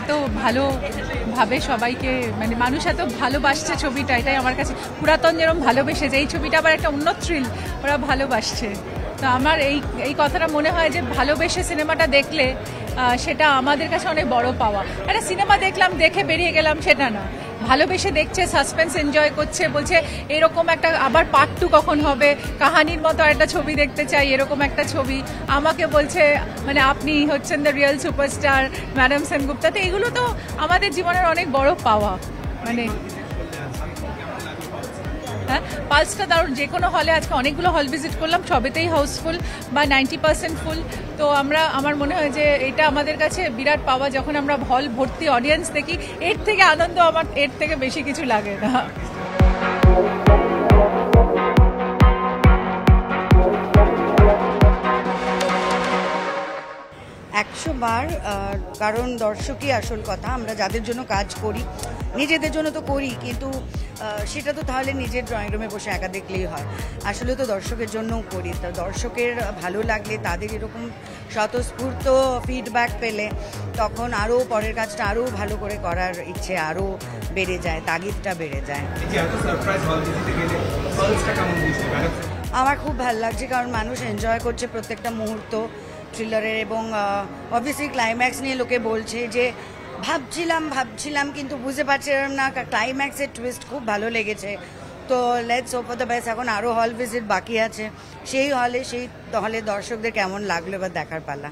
এত ভালোভাবে সবাইকে, মানে মানুষ এত ভালোবাসছে ছবিটা, এটাই আমার কাছে পুরাতন যেরকম ভালোবেসেছে, এই ছবিটা আবার একটা অন্য থ্রিল, ওরা ভালোবাসছে। তো আমার এই কথাটা মনে হয় যে ভালোবেসে সিনেমাটা দেখলে সেটা আমাদের কাছে অনেক বড় পাওয়া। একটা সিনেমা দেখলাম, দেখে বেরিয়ে গেলাম সেটা না, ভালোবেসে দেখছে, সাসপেন্স এনজয় করছে, বলছে এরকম একটা আবার পার্ট 2 কখন হবে, কাহানির মতো একটা ছবি দেখতে চাই, এরকম একটা ছবি। আমাকে বলছে মানে আপনি হচ্ছেন the real superstar madam Sengupta. তো এগুলো তো আমাদের জীবনের অনেক বড় পাওয়া। মানে হ্যাঁ, পালসটা দারুণ। যে কোনো হলে আজকে অনেকগুলো হল ভিজিট করলাম, সবেতেই হাউসফুল বা 90% ফুল। তো আমার মনে হয় যে এটা আমাদের কাছে বিরাট পাওয়া, যখন আমরা হল ভর্তি অডিয়েন্স দেখি, এর থেকে আনন্দ আমার এর থেকে বেশি কিছু লাগে না। 100 বার, কারণ দর্শকই আসল কথা। আমরা যাদের জন্য কাজ করি, নিজেদের জন্য তো করি, কিন্তু সেটা তো তাহলে নিজের ড্রয়িং রুমে বসে একা দেখলেই হয়। আসলে তো দর্শকের জন্যও করি। তা দর্শকের ভালো লাগলে, তাদের এরকম স্বতঃস্ফূর্ত ফিডব্যাক পেলে, তখন আরও পরের কাজটা আরও ভালো করে করার ইচ্ছে আরও বেড়ে যায়, তাগিদটা বেড়ে যায়। আমার খুব ভালো লাগছে, কারণ মানুষ এনজয় করছে প্রত্যেকটা মুহূর্ত থ্রিলারের, এবং অবভিয়াসলি ক্লাইম্যাক্স নিয়ে লোকে বলছে যে ভাবছিলাম কিন্তু বুঝতে পারছিলাম না। ক্লাইম্যাক্সের টুইস্ট খুব ভালো লেগেছে। তো let's hope for the best. এখন আরও হল ভিজিট বাকি আছে, সেই হলে দর্শকদের কেমন লাগলো এবার দেখার পালা।